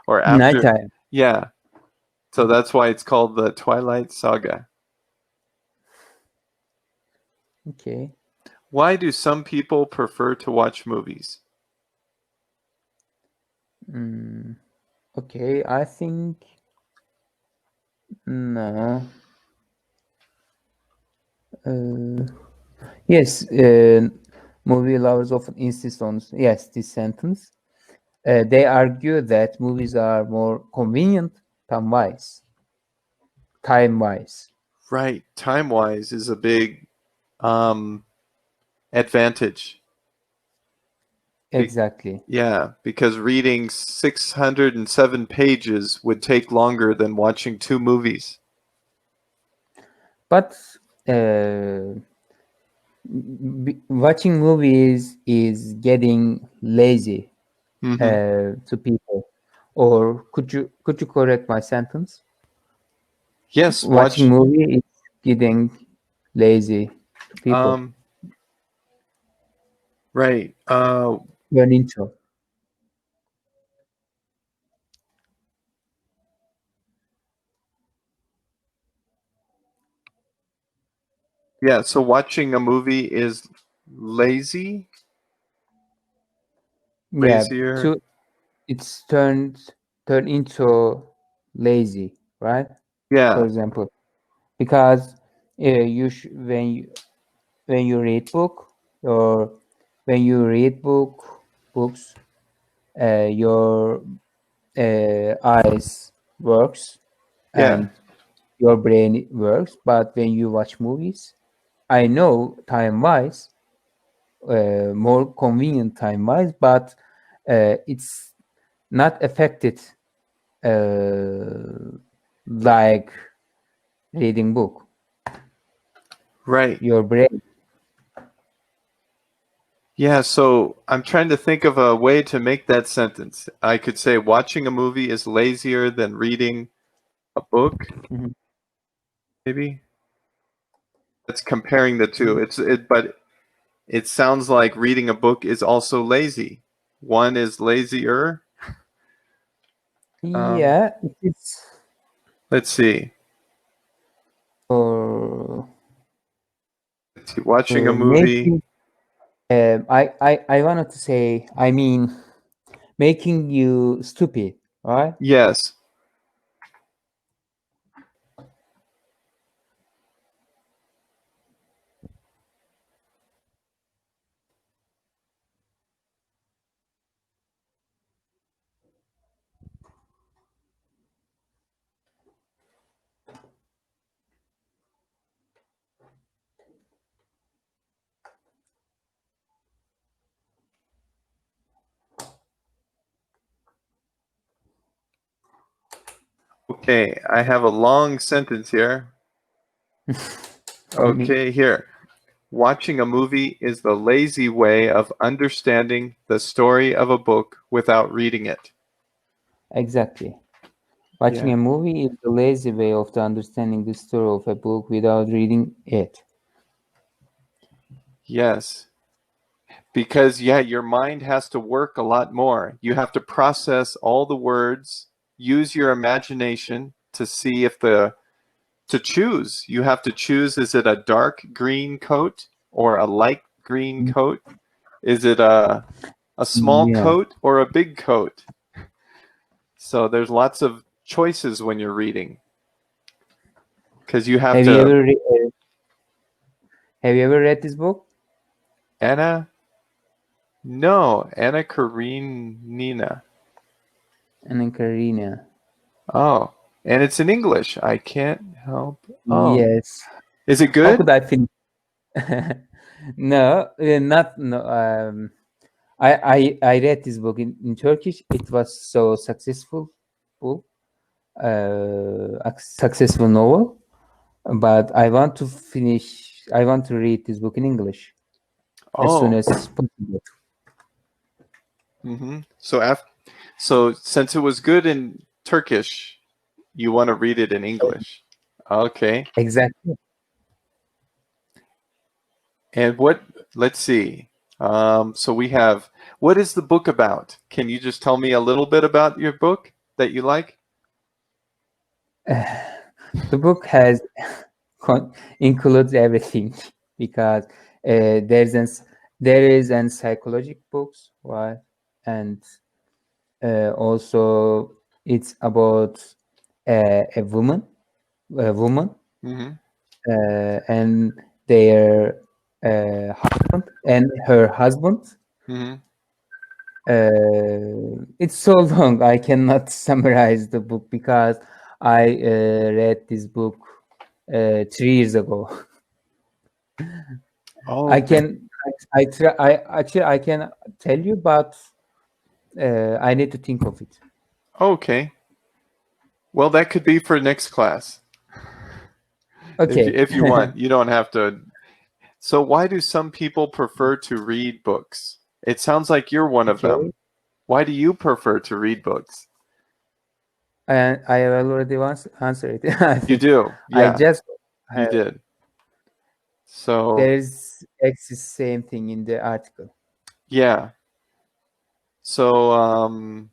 Speaker 1: or after.
Speaker 2: Nighttime.
Speaker 1: Yeah. So that's why it's called the Twilight Saga.
Speaker 2: Okay.
Speaker 1: Why do some people prefer to watch movies?
Speaker 2: Okay, I think no. Yes, Movie lovers often insist on this sentence. They argue that movies are more convenient time-wise.
Speaker 1: Right. Time-wise is a big advantage.
Speaker 2: Exactly.
Speaker 1: Yeah, because reading 607 pages would take longer than watching 2 movies.
Speaker 2: But watching movies is getting lazy
Speaker 1: Mhm.
Speaker 2: to people. Or could you correct my sentence?
Speaker 1: Yes,
Speaker 2: Watching movie is getting lazy to people.
Speaker 1: Right.
Speaker 2: An intro.
Speaker 1: Yeah, so watching a movie is lazy,
Speaker 2: Yeah,
Speaker 1: lazier.
Speaker 2: it's turned into lazy, right? For
Speaker 1: Yeah,
Speaker 2: example, because when you read book or when you read books, your eyes works
Speaker 1: yeah,
Speaker 2: and your brain works. But when you watch movies, I know time-wise, more convenient time-wise, but it's not affected like reading book.
Speaker 1: right.
Speaker 2: Your brain.
Speaker 1: Yeah, so I'm trying to think of a way to make that sentence. I could say watching a movie is lazier than reading a book,
Speaker 2: Mhm.
Speaker 1: maybe. That's comparing the two. But it sounds like reading a book is also lazy. One is lazier.
Speaker 2: Yeah, it's
Speaker 1: Let's see.
Speaker 2: for
Speaker 1: Watching a movie.
Speaker 2: making. I wanted to say. I mean, making you stupid, right?
Speaker 1: Yes. Okay, I have a long sentence here.
Speaker 2: Tell me.
Speaker 1: Okay, here. Watching a movie is the lazy way of understanding the story of a book without reading it.
Speaker 2: Exactly. Watching
Speaker 1: Yeah.
Speaker 2: a movie is the lazy way of understanding the story of a book without reading it.
Speaker 1: Yes. Because, yeah, your mind has to work a lot more. You have to process all the words, use your imagination to see if to choose. You have to choose, is it a dark green coat or a light green coat? Is it a small
Speaker 2: Yeah.
Speaker 1: coat or a big coat? So there's lots of choices when you're reading because you have
Speaker 2: Have you
Speaker 1: to.
Speaker 2: ever read this book?
Speaker 1: Anna? No, Anna Karenina.
Speaker 2: Anna Karenina.
Speaker 1: Oh, and it's in English. I can't help. Oh,
Speaker 2: Yes.
Speaker 1: is it
Speaker 2: How could
Speaker 1: good?
Speaker 2: I finish? No, not no. I read this book in Turkish. It was so successful book, a successful novel. But I want to finish. I want to read this book in English as soon
Speaker 1: Oh,
Speaker 2: as possible.
Speaker 1: so since it was good in Turkish, you want to read it in English. Okay.
Speaker 2: Exactly.
Speaker 1: And let's see. So we have, what is the book about? Can you just tell me a little bit about your book that you like?
Speaker 2: The book has includes everything because there is an psychological books, right? And also it's about a woman,
Speaker 1: Mm-hmm.
Speaker 2: and their husband and her husband.
Speaker 1: Hmm.
Speaker 2: It's so long. I cannot summarize the book because I read this book 3 years ago.
Speaker 1: Oh,
Speaker 2: I
Speaker 1: okay.
Speaker 2: can I can tell you, but I need to think of it.
Speaker 1: Okay. Well, that could be for next class.
Speaker 2: Okay.
Speaker 1: If you want, you don't have to. So why do some people prefer to read books? It sounds like you're one of
Speaker 2: Okay.
Speaker 1: them. Why do you prefer to read books?
Speaker 2: And I have already answered it. I
Speaker 1: You
Speaker 2: think
Speaker 1: do.
Speaker 2: I
Speaker 1: Yeah,
Speaker 2: just
Speaker 1: you did. So,
Speaker 2: there's exists same thing in the article.
Speaker 1: yeah. So,
Speaker 2: Um,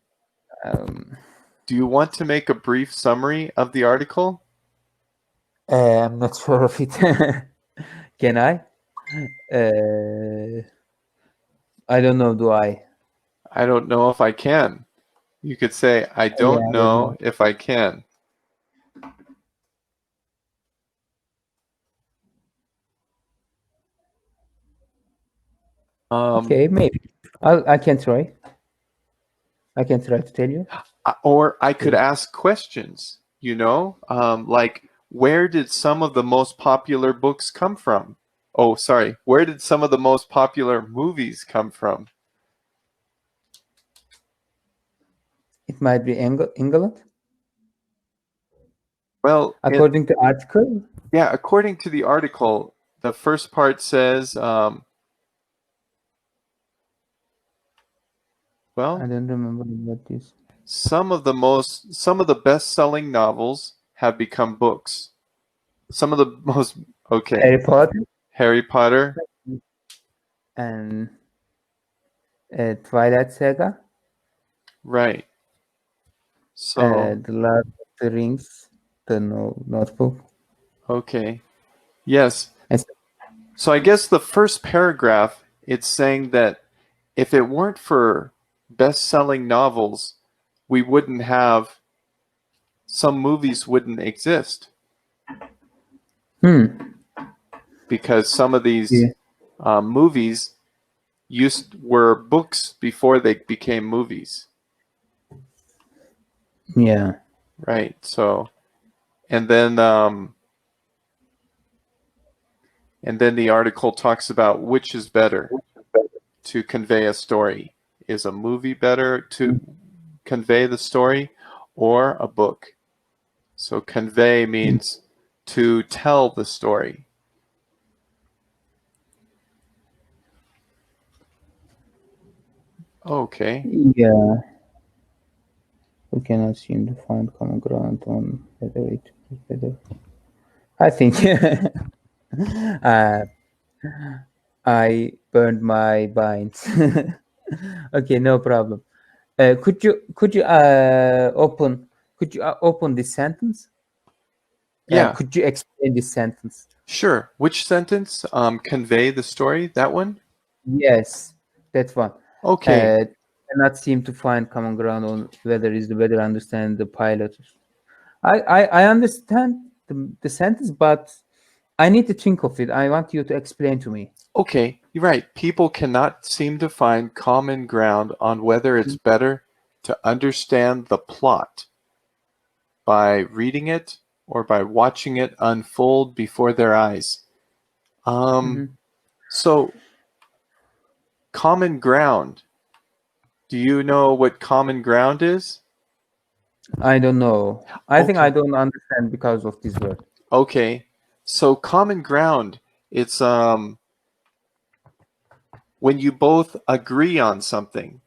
Speaker 1: do you want to make a brief summary of the article?
Speaker 2: I'm not sure of it. Can I? I don't know. Do I?
Speaker 1: I don't know if I can. You could say, I
Speaker 2: Yeah,
Speaker 1: don't
Speaker 2: I don't
Speaker 1: know
Speaker 2: know.
Speaker 1: if I can.
Speaker 2: Okay, maybe. I can try. I can try to tell you.
Speaker 1: Or I could
Speaker 2: Okay.
Speaker 1: ask questions, like, where did some of the most popular books come from? Oh, sorry. Where did some of the most popular movies come from?
Speaker 2: It might be England,
Speaker 1: Well,
Speaker 2: according to article.
Speaker 1: yeah, according to the article, the first part says,
Speaker 2: I
Speaker 1: well,
Speaker 2: don't remember what this.
Speaker 1: some of the best-selling novels have become books. Some of the most, okay,
Speaker 2: Harry Potter
Speaker 1: Harry Potter,
Speaker 2: and Twilight Saga,
Speaker 1: right. So,
Speaker 2: The Lord of the Rings, the Notebook.
Speaker 1: okay. Yes.
Speaker 2: And
Speaker 1: So I guess the first paragraph, it's saying that if it weren't for best-selling novels, we wouldn't have, some movies wouldn't exist because some of these
Speaker 2: Yeah.
Speaker 1: movies were books before they became movies,
Speaker 2: Yeah.
Speaker 1: right? So, and then the article talks about which is better to convey a story. Is a movie better to convey the story or a book? So convey means to tell the story. Okay.
Speaker 2: Yeah. We cannot seem to find common ground on whether it is better. I think I burned my binds. Okay, no problem. Could you open this sentence?
Speaker 1: Yeah.
Speaker 2: Could you explain this sentence?
Speaker 1: Sure. Which sentence? Convey the story. That one?
Speaker 2: Yes, that one.
Speaker 1: Okay.
Speaker 2: Cannot seem to find common ground on whether is the better understand the pilot. I understand the sentence, but I need to think of it. I want you to explain to me.
Speaker 1: Okay, you're right. People cannot seem to find common ground on whether it's better to understand the plot by reading it or by watching it unfold before their eyes. So, common ground. Do you know what common ground is?
Speaker 2: I don't know. I think I
Speaker 1: Okay.
Speaker 2: don't understand because of this word.
Speaker 1: Okay. So common ground, it's when you both agree on something.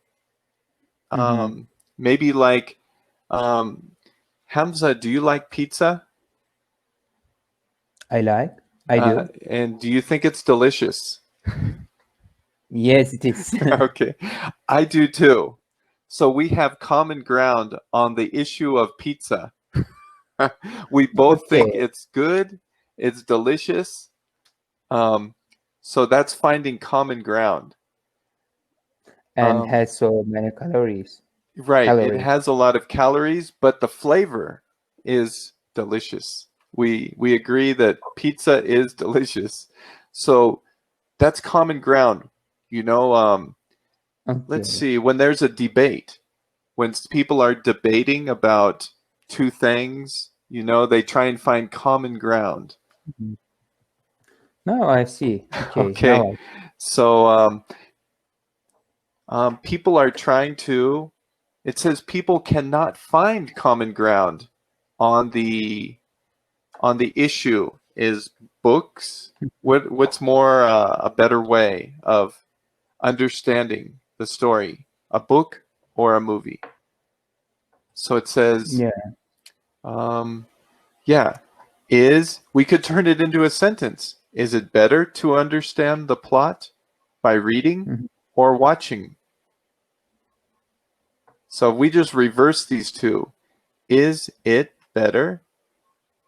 Speaker 1: Maybe like Hamza, do you like pizza?
Speaker 2: I do.
Speaker 1: And do you think it's delicious?
Speaker 2: Yes, it is.
Speaker 1: Okay. I do too. So we have common ground on the issue of pizza. We both think
Speaker 2: Okay.
Speaker 1: it's good, it's delicious. So that's finding common ground.
Speaker 2: And has so many calories.
Speaker 1: Right. It has a lot of calories, but the flavor is delicious. We agree that pizza is delicious. So That's common ground. You know, let's
Speaker 2: Okay.
Speaker 1: see, when there's a debate, when people are debating about two things, you know, they try and find common ground.
Speaker 2: Mhm. Now I see. Okay.
Speaker 1: Okay,
Speaker 2: Now
Speaker 1: so people are trying to, it says people cannot find common ground on the issue is books. What's more a better way of understanding the story, a book or a movie? So it says,
Speaker 2: yeah.
Speaker 1: yeah, we could turn it into a sentence. Is it better to understand the plot by reading
Speaker 2: Mhm.
Speaker 1: or watching? So if we just reverse these two, is it better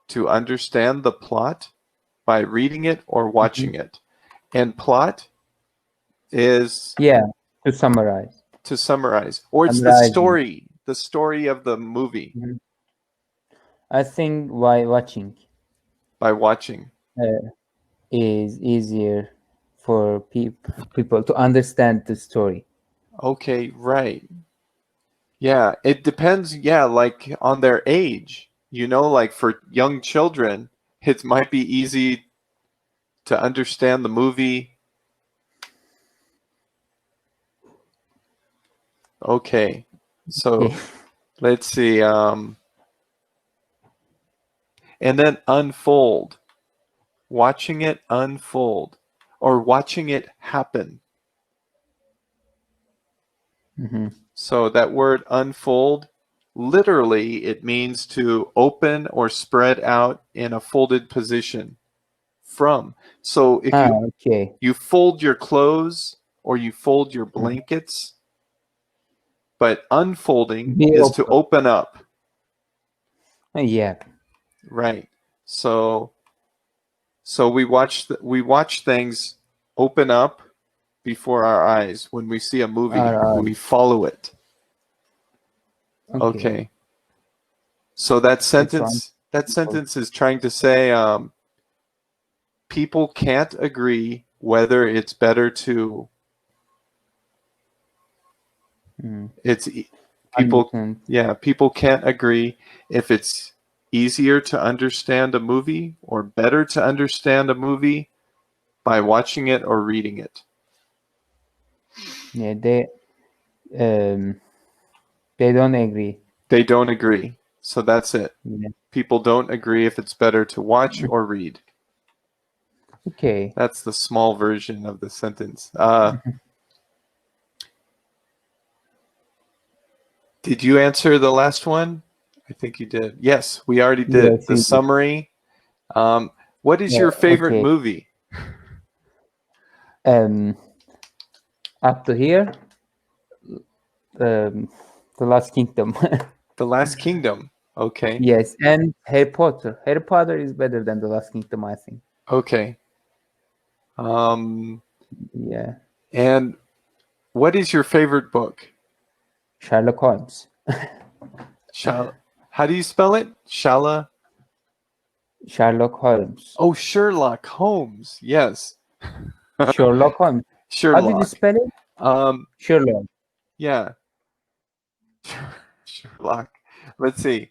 Speaker 1: to understand the plot by reading it or watching it? And plot is
Speaker 2: Yeah. To summarize.
Speaker 1: to summarize, or it's
Speaker 2: Summarizing.
Speaker 1: the story of the movie
Speaker 2: Mhm. I think why watching
Speaker 1: by watching.
Speaker 2: is easier for people to understand the story.
Speaker 1: Okay, right. Yeah, it depends, yeah, like on their age. You know, like for young children, it might be easy to understand the movie. Okay, so
Speaker 2: Okay.
Speaker 1: let's see. And then unfold, watching it unfold, or watching it happen.
Speaker 2: hmm
Speaker 1: So that word unfold, literally, it means to open or spread out in a folded position from. So if
Speaker 2: Okay.
Speaker 1: you fold your clothes or you fold your
Speaker 2: Mhm.
Speaker 1: blankets, but unfolding
Speaker 2: Be
Speaker 1: is to
Speaker 2: open.
Speaker 1: open up,
Speaker 2: Yeah.
Speaker 1: right? So we watch things open up before our eyes. When we see a movie,
Speaker 2: All
Speaker 1: we
Speaker 2: right.
Speaker 1: follow it.
Speaker 2: Okay.
Speaker 1: Okay. So that
Speaker 2: That's one.
Speaker 1: sentence is trying to say people can't agree whether it's better to
Speaker 2: Mm.
Speaker 1: it's people
Speaker 2: Understand.
Speaker 1: yeah, people can't agree if it's easier to understand a movie or better to understand a movie by watching it or reading it.
Speaker 2: Yeah. Um they don't agree.
Speaker 1: They don't agree. So that's it.
Speaker 2: Yeah.
Speaker 1: People don't agree if it's better to watch or read.
Speaker 2: Okay.
Speaker 1: That's the small version of the sentence. Did you answer the last one? I think you did. Yes, we already did.
Speaker 2: Yes.
Speaker 1: The summary. What is
Speaker 2: Yeah.
Speaker 1: your favorite
Speaker 2: Okay.
Speaker 1: movie?
Speaker 2: Um. Up to here. The Last Kingdom.
Speaker 1: The Last Kingdom. Okay.
Speaker 2: Yes, and Harry Potter. Harry Potter is better than The Last Kingdom, I think.
Speaker 1: Okay. Um,
Speaker 2: Yeah.
Speaker 1: and what is your favorite book?
Speaker 2: Sherlock Holmes.
Speaker 1: How do you spell it?
Speaker 2: Sherlock Holmes.
Speaker 1: Oh, Sherlock Holmes. Yes.
Speaker 2: Sherlock Holmes. How did you
Speaker 1: Sherlock.
Speaker 2: spell it?
Speaker 1: Um,
Speaker 2: Sherlock.
Speaker 1: yeah. Sherlock. Let's see.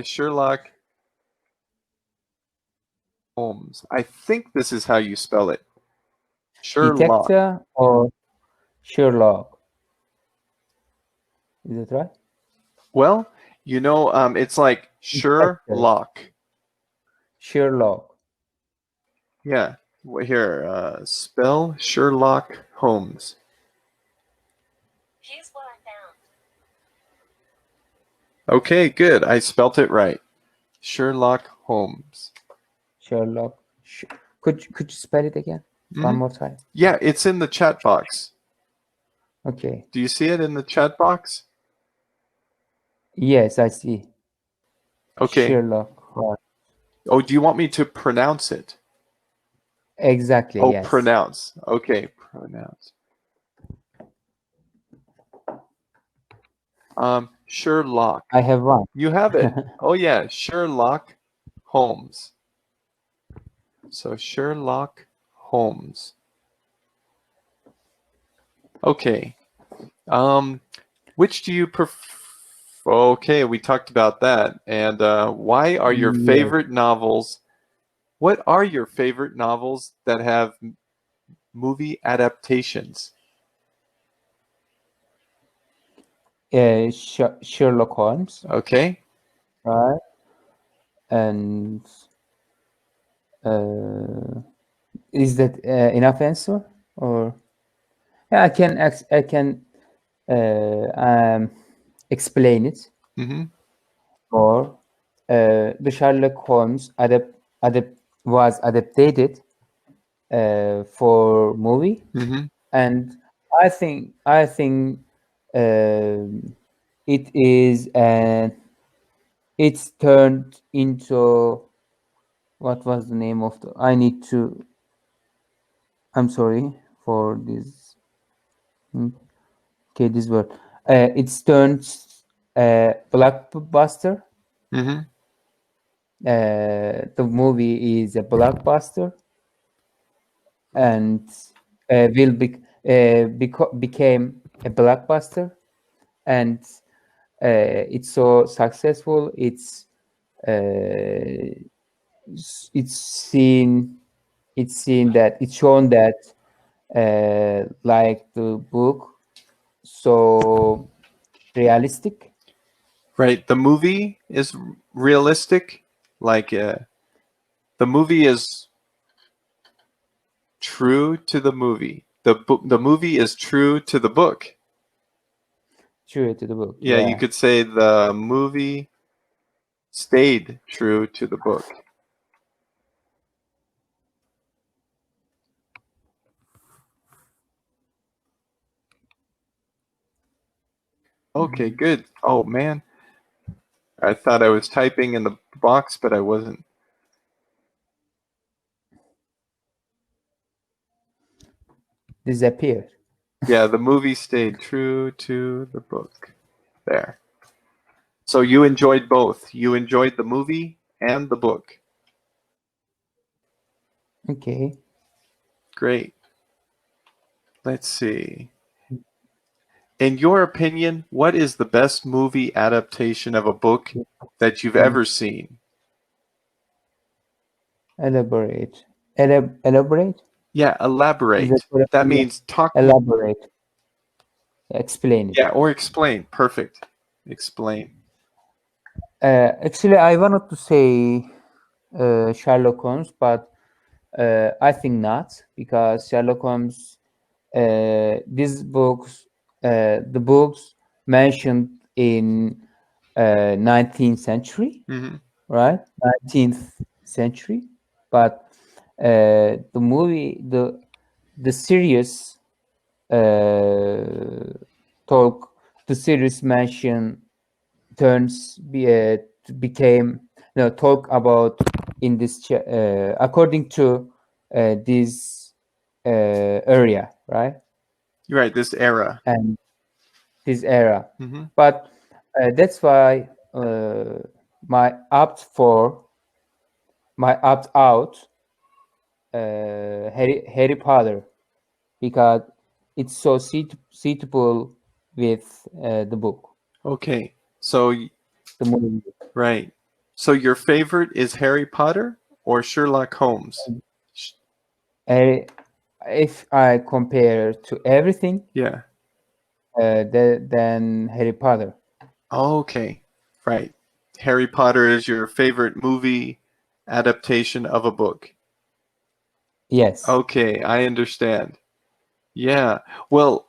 Speaker 1: Sherlock Holmes. I think this is how you spell it. Sherlock.
Speaker 2: Detective or Sherlock? Is it right?
Speaker 1: Well, you know, it's like
Speaker 2: Detective.
Speaker 1: Sherlock.
Speaker 2: Sherlock.
Speaker 1: Yeah. Here, spell Sherlock Holmes.
Speaker 3: Here's what I found.
Speaker 1: Okay, good. I spelt it right. Sherlock Holmes.
Speaker 2: Sherlock. Could you spell it again? One
Speaker 1: Mhm.
Speaker 2: more time.
Speaker 1: Yeah, it's in the chat box.
Speaker 2: Okay.
Speaker 1: Do you see it in the chat box?
Speaker 2: Yes, I see.
Speaker 1: Okay.
Speaker 2: Sherlock Holmes.
Speaker 1: Oh, do you want me to pronounce it?
Speaker 2: Exactly,
Speaker 1: Oh,
Speaker 2: yes.
Speaker 1: pronounce. Okay, pronounce. Sherlock.
Speaker 2: I have one.
Speaker 1: You have it. Oh yeah, Sherlock Holmes. So Sherlock Holmes. Okay. Which do you prefer? Okay, we talked about that. And why are your
Speaker 2: Yes.
Speaker 1: favorite novels? What are your favorite novels that have movie adaptations?
Speaker 2: Sherlock Holmes,
Speaker 1: Okay.
Speaker 2: right? And uh, is that enough answer? Or yeah, I can explain it
Speaker 1: Mm-hmm.
Speaker 2: more. The Sherlock Holmes was adapted for movie,
Speaker 1: Mm-hmm.
Speaker 2: and I think it is it's turned into what was the name of the I'm sorry for this okay this word it's turned blockbuster.
Speaker 1: Mm-hmm.
Speaker 2: The movie is a blockbuster and became a blockbuster, and it's so successful. Uh, it's seen that it's shown that like the book, so realistic.
Speaker 1: Right. The movie is realistic. Like the movie is true to the movie. The movie is true to the book.
Speaker 2: True to the book,
Speaker 1: Yeah, you
Speaker 2: yeah.
Speaker 1: could say the movie stayed true to the book. Okay, good. Oh man, I thought I was typing in the box, but I wasn't.
Speaker 2: Disappeared.
Speaker 1: Yeah, the movie stayed true to the book. There. So you enjoyed both. You enjoyed the movie and the book.
Speaker 2: Okay.
Speaker 1: Great. Let's see. In your opinion, what is the best movie adaptation of a book that you've ever seen?
Speaker 2: Elaborate. Elaborate?
Speaker 1: Yeah,
Speaker 2: Is that
Speaker 1: elaborate.
Speaker 2: correct?
Speaker 1: That
Speaker 2: Yeah.
Speaker 1: means talk more.
Speaker 2: Elaborate. Explain it.
Speaker 1: Yeah, or explain. Perfect. Explain.
Speaker 2: Actually, I wanted to say Sherlock Holmes, but I think not, because Sherlock Holmes, these books, the books mentioned in 19th century,
Speaker 1: Mm-hmm.
Speaker 2: right? 19th century, but the movie, the series talk, the series mention became talk about in this according to this area, right?
Speaker 1: You're right, this era.
Speaker 2: And this era,
Speaker 1: Mm-hmm.
Speaker 2: but that's why my opt for my opt out Harry Potter, because it's so suitable with the book,
Speaker 1: Okay. So,
Speaker 2: the movie.
Speaker 1: right. So your favorite is Harry Potter or Sherlock Holmes?
Speaker 2: Uh, if I compare to everything,
Speaker 1: Yeah.
Speaker 2: then Harry Potter.
Speaker 1: Okay. Right. Harry Potter is your favorite movie adaptation of a book.
Speaker 2: Yes.
Speaker 1: Okay, I understand. Yeah. Well,